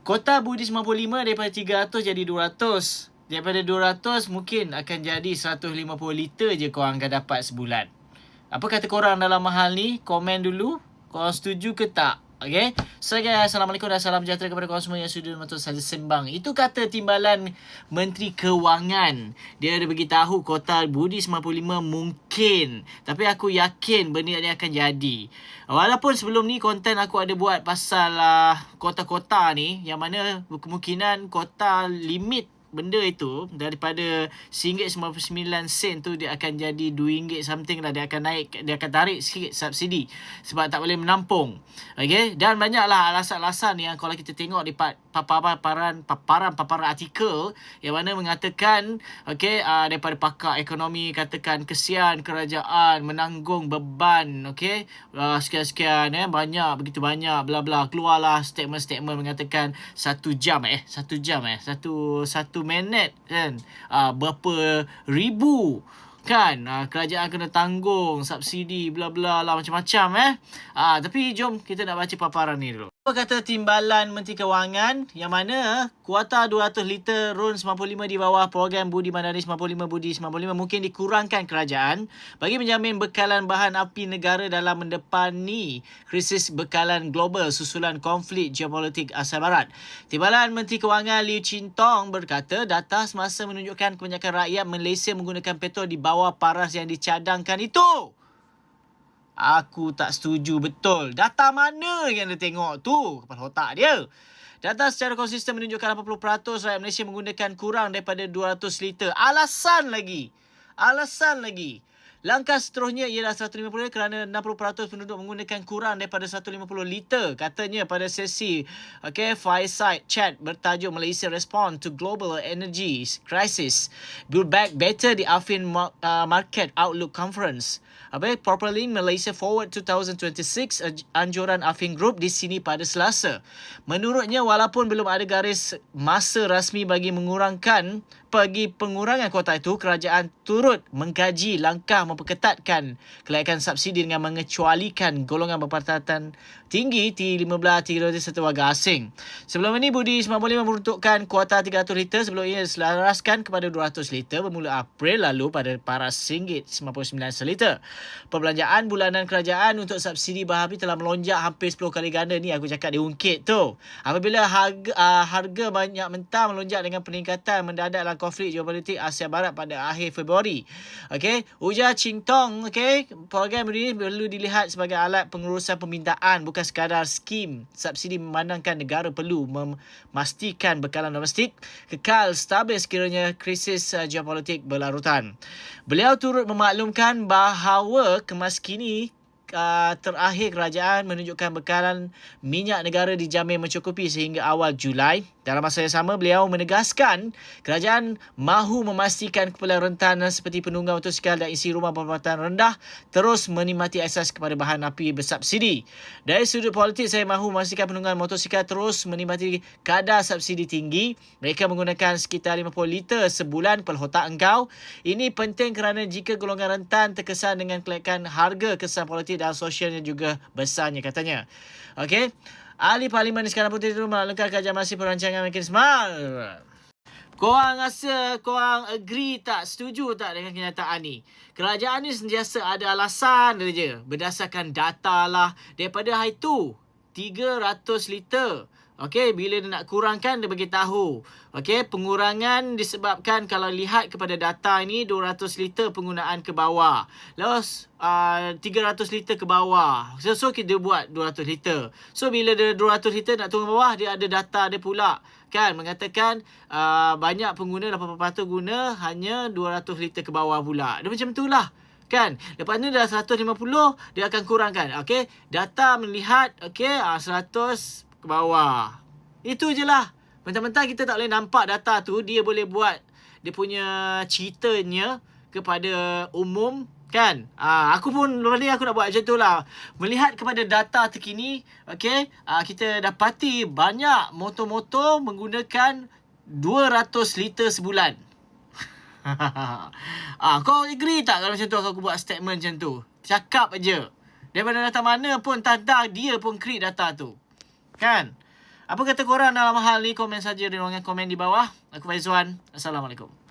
Kota Budi 95 daripada 300 jadi 200. Daripada 200 mungkin akan jadi 150 liter je korang akan dapat sebulan. Apa kata korang dalam hal ni? Komen dulu. Korang setuju ke tak? Okay. So guys, Assalamualaikum dan salam sejahtera kepada korang semua yang sudah menonton Saja Sembang. Itu kata Timbalan Menteri Kewangan. Dia ada beritahu Kota Budi 95 mungkin. Tapi aku yakin benda ni akan jadi. Walaupun sebelum ni konten aku ada buat pasal kota-kota ni, yang mana kemungkinan kota limit benda itu daripada RM1.99 tu dia akan jadi RM2 something lah. Dia akan naik, dia akan tarik sikit subsidi sebab tak boleh menampung. Okay, dan banyaklah alasan-alasan yang kalau kita tengok di paparan artikel yang mana mengatakan daripada pakar ekonomi katakan kesian kerajaan menanggung beban sekian-sekian begitu banyak bla bla, keluarlah statement mengatakan 1 minit kan berapa ribu kan kerajaan kena tanggung subsidi bla bla lah macam-macam tapi jom kita nak baca paparan ni dulu. Apa kata Timbalan Menteri Kewangan yang mana kuota 200 liter RUN 95 di bawah program Budi Mandari 95 Budi 95 mungkin dikurangkan kerajaan bagi menjamin bekalan bahan api negara dalam mendepani krisis bekalan global susulan konflik geopolitik Asia Barat. Timbalan Menteri Kewangan Liew Chin Tong berkata data semasa menunjukkan kebanyakan rakyat Malaysia menggunakan petrol di bawah paras yang dicadangkan itu. Aku tak setuju betul. Data mana yang dia tengok tu? Kepala otak dia. Data secara konsisten menunjukkan 80% rakyat Malaysia menggunakan kurang daripada 200 liter. Alasan lagi. Langkah seterusnya ialah 150 kerana 60% penduduk menggunakan kurang daripada 150 liter. Katanya pada sesi Fireside Chat bertajuk Malaysia Respond to Global Energy Crisis. Build Back Better di Affin Market Outlook Conference. Properly Malaysia Forward 2026 anjuran Affin Group di sini pada Selasa. Menurutnya walaupun belum ada garis masa rasmi bagi pengurangan kuota itu, kerajaan turut mengkaji langkah memperketatkan kelayakan subsidi dengan mengecualikan golongan berpendapatan tinggi T15 serta warga asing. Sebelum ini Budi 95 meruntukkan kuota 300 liter sebelum ia diselaraskan kepada 200 liter bermula April lalu pada paras RM1.99 seliter. Perbelanjaan bulanan kerajaan untuk subsidi bahan api telah melonjak hampir 10 kali ganda. Ni aku cakap diungkit tu. Apabila harga minyak mentah melonjak dengan peningkatan mendadak dalam konflik geopolitik Asia Barat pada akhir Februari. Ujar Chin Tong, program ini perlu dilihat sebagai alat pengurusan permintaan bukan sekadar skim subsidi, memandangkan negara perlu memastikan bekalan domestik kekal stabil sekiranya krisis geopolitik berlarutan. Beliau turut memaklumkan bahawa kemaskini terakhir kerajaan menunjukkan bekalan minyak negara dijamin mencukupi sehingga awal Julai. Dalam masa yang sama, beliau menegaskan kerajaan mahu memastikan kepulauan rentan seperti penunggang motosikal dan isi rumah berpendapatan rendah terus menikmati akses kepada bahan api bersubsidi. Dari sudut politik, saya mahu memastikan penunggang motosikal terus menikmati kadar subsidi tinggi. Mereka menggunakan sekitar 50 liter sebulan. Kepala otak engkau. Ini penting kerana jika golongan rentan terkesan dengan kelaikan harga, kesan politik dan sosialnya juga besarnya, katanya. Ahli Parlimen Iskandar Puteri itu melakukan kajian masih perancangan mekanisme. Korang rasa korang agree tak, setuju tak dengan kenyataan ni? Kerajaan ni sentiasa ada alasan je berdasarkan data lah. Daripada hari tu 300 liter. Bila dia nak kurangkan, dia bagi tahu. Pengurangan disebabkan kalau lihat kepada data ini 200 liter penggunaan ke bawah. Lepas 300 liter ke bawah. So kita buat 200 liter. So bila dia 200 liter nak turun ke bawah, dia ada data dia pula. Mengatakan banyak pengguna 80% guna hanya 200 liter ke bawah pula. Dia macam itulah. Lepas ni dah 150 dia akan kurangkan. Data melihat 100 ke bawah. Itu je lah. Mentang-mentang kita tak boleh nampak data tu, dia boleh buat dia punya ceritanya kepada umum. Aku pun lepas ni aku nak buat macam tu lah. Melihat kepada data terkini, kita dapati banyak motor-motor menggunakan 200 liter sebulan. Kau agree tak kalau macam tu aku buat statement macam tu? Cakap aja. Daripada data mana pun, tak dia pun create data tu. Apa kata korang dalam hal ni? Komen saja di ruangan komen di bawah. Aku Faizwan. Assalamualaikum.